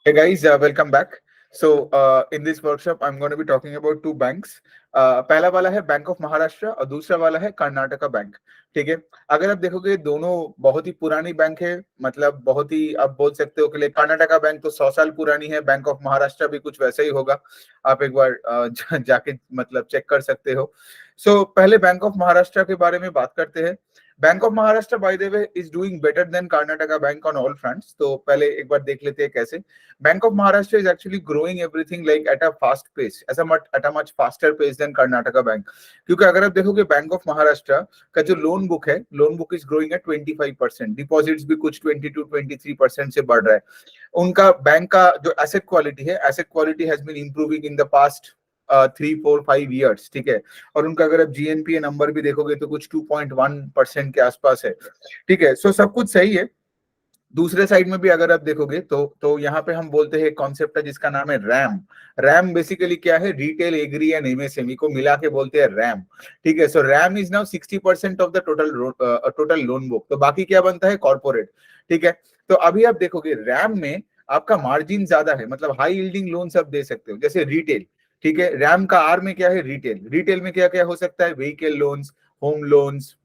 Hey guys, welcome back. So in this workshop, I'm going to be talking about two banks. पहला वाला है bank of Maharashtra और दूसरा वाला है कर्नाटका बैंक। ठीक है। अगर आप देखोगे दोनों बहुत ही पुरानी बैंक है, मतलब बहुत ही आप बोल सकते हो कि कर्नाटका बैंक तो 100 साल पुरानी है, बैंक ऑफ महाराष्ट्र भी कुछ वैसा ही होगा। आप एक बार जाके मतलब चेक कर सकते हो। पहले बैंक ऑफ महाराष्ट्र के बारे में बात करते हैं। Bank of Maharashtra by the way is doing better than Karnataka bank on all fronts. तो पहले एक बार देख लेते हैं कैसे। Bank of Maharashtra is actually growing everything like at a fast pace, at a much faster pace than Karnataka Bank. क्योंकि अगर आप देखोगे बैंक ऑफ महाराष्ट्र का जो लोन बुक है, loan book is growing at 25%, deposits भी कुछ 22-23% से बढ़ रहा है। उनका बैंक का जो एसेट क्वालिटी है, asset quality has been improving in the past 3-4-5 years। ठीक है। और उनका अगर आप जीएनपीए नंबर भी देखोगे तो कुछ 2.1% के आसपास है। ठीक है। सब कुछ सही है। दूसरे साइड में भी अगर आप देखोगे तो यहाँ पे हम बोलते हैं कॉन्सेप्ट है जिसका नाम है रैम। रैम बेसिकली क्या है? रिटेल, एग्री एंड एमएसएमई को मिला के बोलते हैं रैम। ठीक है। RAM is now 60% of the total loan book. तो बाकी क्या बनता है? कॉर्पोरेट। ठीक है। तो अभी आप देखोगे रैम में आपका मार्जिन ज्यादा है, मतलब हाई यील्डिंग लोन आप दे सकते हो जैसे रिटेल। ठीक है। रैम का आर में क्या है? रिटेल। रिटेल में क्या क्या हो सकता है? Vehicle loans, home loans,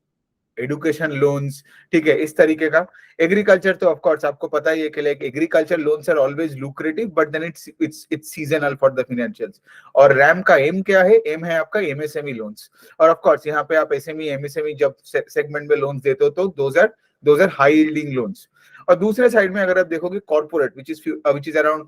education loans. ठीक है, इस तरीके का। एग्रीकल्चर तो ऑफ कोर्स आपको पता ही है कि like agriculture loans are always lucrative, but then it's seasonal for the financials. और रैम का एम क्या है? एम है आपका एमएसएमई लोन्स। और ऑफ कोर्स यहाँ पे आप एसएमई एमएसएमई जब सेगमेंट में लोन्स देते हो तो those are high yielding loans. और दूसरे साइड में अगर आप देखोगे corporate which is around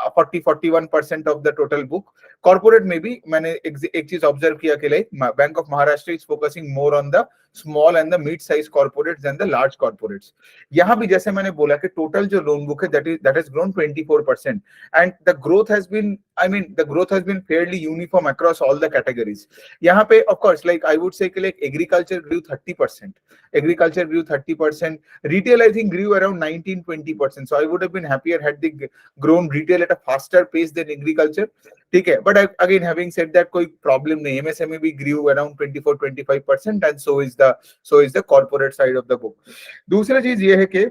40-41% of the total book. Corporate में भी मैंने एक चीज ऑब्जर्व किया कि like bank of Maharashtra is focusing more on the small and the mid size corporates and the large corporates. यहाँ भी जैसे मैंने बोला कि टोटल जो लोन बुक है that has grown 24%। And the growth has been, I mean the growth has been fairly uniform across all the categories. यहाँ पे of course like I would say like agriculture grew 30%, agriculture grew 30%, retail I think grew around 19-20%, so I would have been happier had they grown retail at a faster pace than agriculture। ठीक है। But again having said that कोई problem नहीं, MSME भी grew around 24-25% and so is the corporate side of the book. दूसरा चीज ये है कि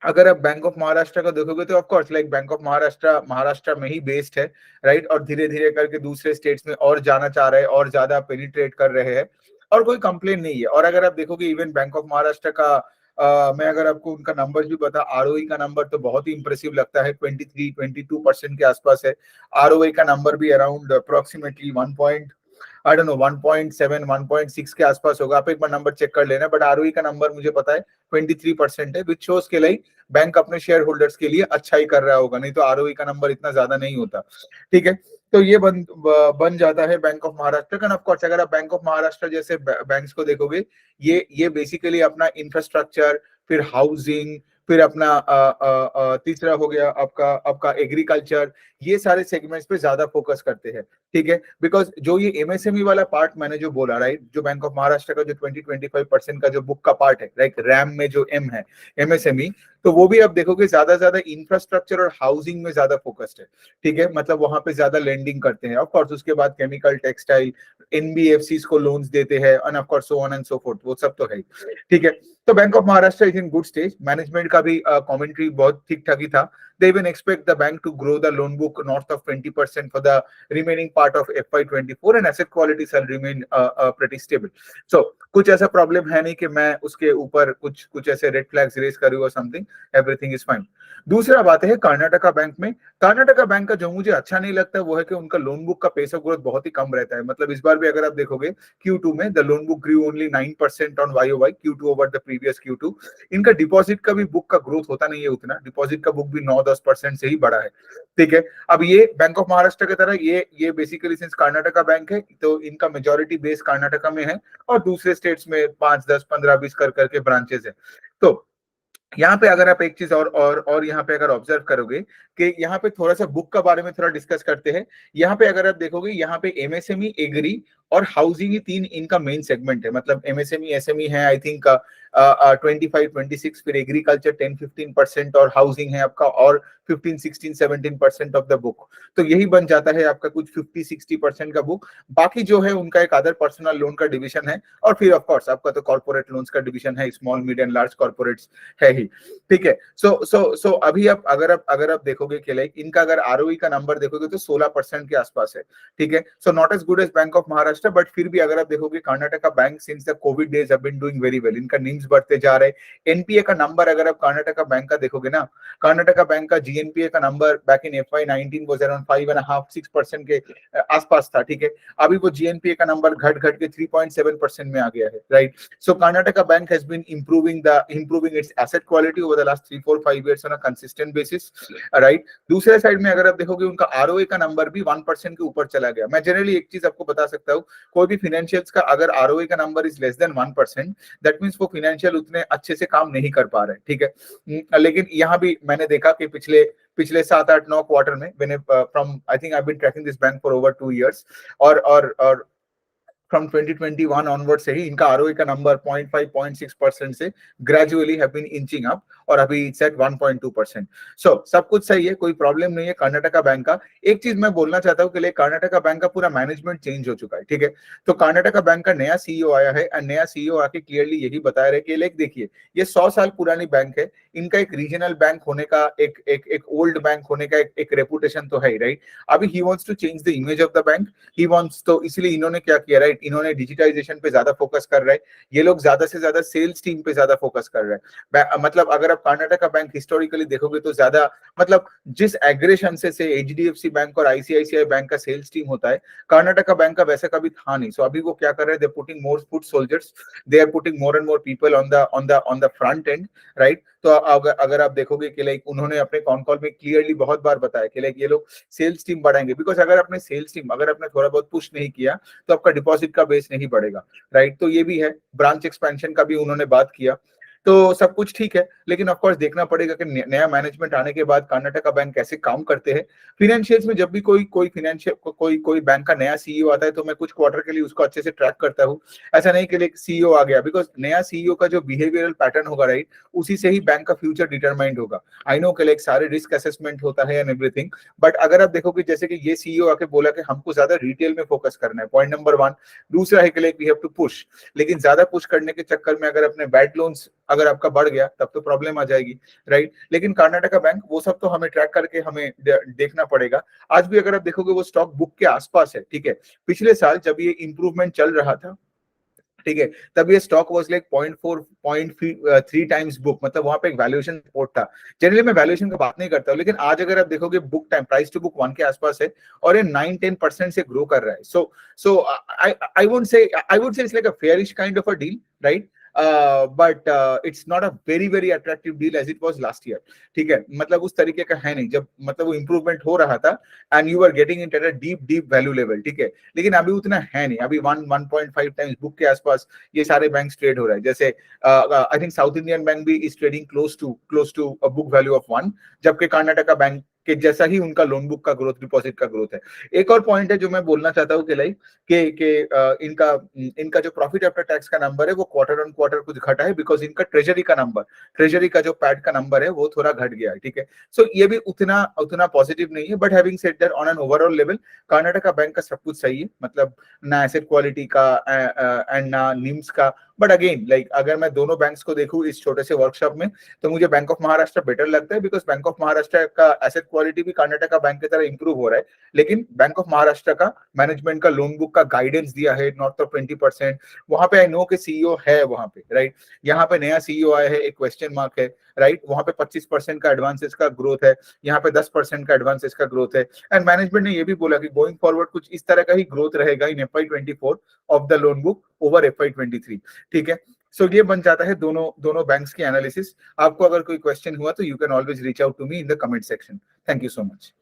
अगर आप बैंक ऑफ महाराष्ट्र का देखोगे तो of course like bank of Maharashtra Maharashtra में ही बेस्ड है, राइट। और धीरे धीरे करके दूसरे स्टेट्स में और जाना चाह रहे हैं और ज्यादा पेनिट्रेट कर रहे हैं, और कोई कंप्लेन नहीं है। और अगर आप देखोगे इवन बैंक ऑफ महाराष्ट्र का मैं अगर आपको उनका नंबर भी बता, आरओई का नंबर तो बहुत ही इंप्रेसिव लगता है, 23-22% के आसपास है। आरओई का नंबर भी अराउंड अप्रोक्सीमेटली 1.7 1.6 के आसपास होगा। आप एक बार नंबर चेक कर लेना, बट आरओई का नंबर मुझे पता है 23% है, विच शोज के लाइक बैंक अपने शेयर होल्डर्स के लिए अच्छा ही कर रहा होगा, नहीं तो आरओई का नंबर इतना ज्यादा नहीं होता। ठीक है। तो ये बन जाता है बैंक ऑफ महाराष्ट्र का। ऑफ कोर्स अगर आप बैंक ऑफ महाराष्ट्र जैसे बैंक्स को देखोगे, ये बेसिकली अपना इंफ्रास्ट्रक्चर, फिर हाउसिंग, फिर अपना तीसरा हो गया आपका आपका एग्रीकल्चर, ये सारे सेगमेंट्स पे ज्यादा फोकस करते हैं। ठीक है। बिकॉज जो ये एमएसएमई वाला पार्ट मैंने जो बोला, राइट, जो बैंक ऑफ महाराष्ट्र का जो 20-25% का जो बुक का पार्ट है, लाइक रैम में जो एम है एमएसएमई, तो वो भी आप देखोगे ज्यादा इंफ्रास्ट्रक्चर और हाउसिंग में ज्यादा फोकस्ड है। ठीक है। मतलब वहां पे ज्यादा लेंडिंग करते हैं। ऑफ कोर्स उसके बाद केमिकल, टेक्सटाइल, एनबीएफसी को लोन्स देते हैं, end of course so on and so fourth, वो सब तो है। ठीक है। तो bank of Maharashtra is in good stage. Management का भी कमेंट्री बहुत ठीक ठाक ही था। They even expect the bank to grow the loan book north of 20% for the remaining part of FY24, and asset quality shall remain pretty stable. So कुछ ऐसा problem है नहीं कि मैं उसके ऊपर कुछ ऐसे रेड फ्लैग्स रेज करूँ और समथिंग, एवरीथिंग इज फाइन। दूसरा बात है कर्नाटका बैंक में। कर्नाटका बैंक का जो मुझे अच्छा नहीं लगता वो है कि उनका लोन बुक का पेस ऑफ ग्रोथ बहुत ही कम रहता है। मतलब इस बार भी अगर आप देखोगे Q2 में the loan book grew only 9% on YOY Q2 over the previous Q2। इनका डिपॉजिट का भी बुक का ग्रोथ होता नहीं है उतना, डिपॉजिट का बुक भी 9-10% से ही बड़ा है। ठीक है। अब ये बैंक ऑफ महाराष्ट्र की तरह ये बेसिकली सिंस कर्नाटका बैंक है तो इनका मेजोरिटी बेस कर्नाटका में है, और दूसरे स्टेट्स में 5-10-15-20 कर करके ब्रांचेस है। तो यहाँ पे अगर आप एक चीज और यहाँ पे अगर ऑब्जर्व करोगे कि यहाँ पे थोड़ा सा बुक का बारे में थोड़ा डिस्कस करते हैं। यहाँ पे अगर आप देखोगे यहाँ पे एमएसएमई, एग्री और हाउसिंग ही तीन इनका मेन सेगमेंट है, मतलब एमएसएमई एसएमई है आई थिंक 25-26, फिर एग्रीकल्चर 10-15% और हाउसिंग है आपका और 15-16-17% ऑफ द बुक। तो यही बन जाता है आपका कुछ 50-60% का बुक। बाकी जो है उनका एक अदर पर्सनल लोन का डिवीजन है, और फिर ऑफ कोर्स आपका तो कॉर्पोरेट लोन्स का डिवीजन है, स्मॉल मीडियम लार्ज कॉर्पोरेट्स है ही, ठीक है। सो अभी आप अगर आप देखोगे कि लाइक इनका अगर आरओई का नंबर देखोगे तो 16% के आसपास है, ठीक है। So not as good as bank of Maharashtra, but फिर भी अगर आप देखोगे Karnataka bank since the covid days have been doing very well, इनका नीम्स बढ़ते जा रहे हैं। एनपीए का नंबर अगर आप कर्नाटका बैंक का देखोगे ना, कर्नाटका बैंक का जीएनपीए का number back in FY19 was around 5.5-6% के आसपास था, ठीक है। अभी वो जीएनपीए का नंबर घट घट के 3.7% में आ गया है, right. So Karnataka bank has been improving its asset quality over the last 3-4-5 years on a consistent basis, right. दूसरे साइड में अगर आप देखोगे उनका आरओए का नंबर भी 1% के ऊपर चला गया। मैं जनरली एक चीज आपको बता सकता हूँ, कोई भी फाइनेंशियल्स का अगर आरओए का number is less than 1%, that means वो फाइनेंशियल उतने अच्छे से काम नहीं कर पा रहे, ठीक है। लेकिन यहाँ भी मैंने देखा कि पिछले 7-8-9 क्वार्टर में मैंने from I think I been tracking this bank for over 2 years, और फ्रॉम 2021 ऑनवर्ड से ही इनका आरओई का नंबर 0.5-0.6% से gradually have been inching up, और अभी इट्स एट 1.2%। सो सब कुछ सही है, कोई प्रॉब्लम नहीं है कर्नाटका बैंक का। एक चीज मैं बोलना चाहता हूँ कि कर्नाटका बैंक का पूरा मैनेजमेंट चेंज हो चुका है, ठीक है। तो कर्नाटका बैंक का नया सीईओ आया है, और नया सीईओ आके क्लियरली यही बता रहे कि देखिए ये 100 साल पुरानी बैंक है, इनका एक रीजनल बैंक होने का, एक ओल्ड बैंक होने का एक रेपुटेशन तो है ही, राइट। अभी he wants to change the image of the bank, he wants, तो इसलिए इन्होंने क्या किया, राइट, इन्होंने डिजिटाइजेशन पे ज्यादा फोकस कर रहे हैं। ये लोग ज्यादा से ज्यादा सेल्स टीम पे ज्यादा फोकस कर रहे हैं। मतलब अगर आप कर्नाटका बैंक हिस्टोरिकली देखोगे तो ज्यादा, मतलब जिस एग्रेशन से एचडीएफसी बैंक और आईसीआईसीआई बैंक का सेल्स टीम होता है, कर्नाटका बैंक का वैसा कभी था नहीं। सो अभी वो क्या कर रहे हैं, they putting more foot soldiers, they are putting more and more people on the front end, right. तो अगर आप देखोगे कि लाइक उन्होंने अपने कॉन कॉल में क्लियरली बहुत बार बताया कि लाइक ये लोग सेल्स टीम बढ़ाएंगे, बिकॉज अगर आपने सेल्स टीम अगर आपने थोड़ा बहुत पुश नहीं किया तो आपका डिपॉजिट का बेस नहीं बढ़ेगा, राइट। तो ये भी है, ब्रांच एक्सपेंशन का भी उन्होंने बात किया, तो सब कुछ ठीक है। लेकिन ऑफ कोर्स देखना पड़ेगा कि नया मैनेजमेंट आने के बाद कर्नाटका बैंक कैसे काम करते हैं। फाइनेंशियल्स में जब भी कोई बैंक का नया सीईओ आता है तो मैं कुछ क्वार्टर के लिए उसको अच्छे से ट्रैक करता हूँ। ऐसा नहीं कि सीईओ आ गया, बिकॉज नया सीईओ का जो बिहेवियरल पैटर्न होगा, राइट, उसी से ही बैंक का फ्यूचर डिटरमाइंड होगा। आई नो कि सारे रिस्क असेसमेंट होता है एंड एवरीथिंग, बट अगर आप देखोगे जैसे कि ये सीईओ आके बोला कि हमको ज्यादा रिटेल में फोकस करना है, पॉइंट नंबर 1। दूसरा है कि वी हैव टू पुश, लेकिन ज्यादा पुश करने के चक्कर में अगर अपने बैड लोन्स अगर आपका बढ़ गया तब तो प्रॉब्लम आ जाएगी, राइट। लेकिन कर्नाटका बैंक वो सब तो हमें ट्रैक करके हमें देखना पड़ेगा। आज भी अगर आप देखोगे वो स्टॉक बुक के आसपास है, ठीक है। पिछले साल जब ये इंप्रूवमेंट चल रहा था, ठीक है, तब ये stock was like 0.4-0.3 times book, मतलब वहां पे एक वैल्यूएशन सपोर्ट था। जनरली मैं वैल्यूएशन की बात नहीं करता हूं, लेकिन आज अगर आप देखोगे book time price to book 1 के आसपास है और ये 9-10% से ग्रो कर रहा है। So I would say it's like a fairish kind of a deal, right. But it's not a very attractive deal as it was last year, ठीक है। मतलब उस तरीके का है नहीं, जब मतलब वो इंप्रूवमेंट हो रहा था and you are getting it at a deep value level, ठीक है। लेकिन अभी उतना है नहीं, अभी 1.5 टाइम्स बुक के आसपास ये सारे बैंक ट्रेड हो रहे हैं। जैसे I think South Indian Bank भी is trading close to a book value of 1, जबकि कर्नाटका बैंक के जैसा ही उनका लोन बुक का ग्रोथ, डिपॉजिट का ग्रोथ है। एक और पॉइंट है जो मैं बोलना चाहता हूँ कि लाइक इनका जो प्रॉफिट आफ्टर टैक्स का नंबर है वो क्वार्टर ऑन क्वार्टर कुछ घटा है, बिकॉज इनका ट्रेजरी का जो पैड का नंबर है वो थोड़ा घट गया है, ठीक है। सो ये भी उतना पॉजिटिव नहीं है, but having said that on an overall level Karnataka bank का सब कुछ सही है, मतलब ना एसेट क्वालिटी का एंड ना निम्स का। बट अगेन लाइक अगर मैं दोनों बैंक्स को देखूं इस छोटे से वर्कशॉप में, तो मुझे बैंक ऑफ महाराष्ट्र बेटर लगता है, बिकॉज बैंक ऑफ महाराष्ट्र का एसेट क्वालिटी भी कर्नाटका बैंक की तरह इंप्रूव हो रहा है। लेकिन बैंक ऑफ महाराष्ट्र का मैनेजमेंट का लोन बुक का गाइडेंस दिया है नॉर्थ ऑफ 20%, वहां पे आई नो के सीईओ है वहां पे, राइट। यहाँ पे नया सीईओ आया है, एक क्वेश्चन मार्क है, राइट। वहां पे 25% का एडवांसेस का ग्रोथ है, यहाँ पे 10% का एडवांसेस का ग्रोथ है। एंड मैनेजमेंट ने ये भी बोला कि गोइंग फॉरवर्ड कुछ इस तरह का ही ग्रोथ रहेगा इन FY24 of the loan book over FY23, ठीक है। सो ये बन जाता है दोनों बैंक्स की एनालिसिस। आपको अगर कोई क्वेश्चन हुआ तो you can always reach out to me in the comment section. Thank you so much.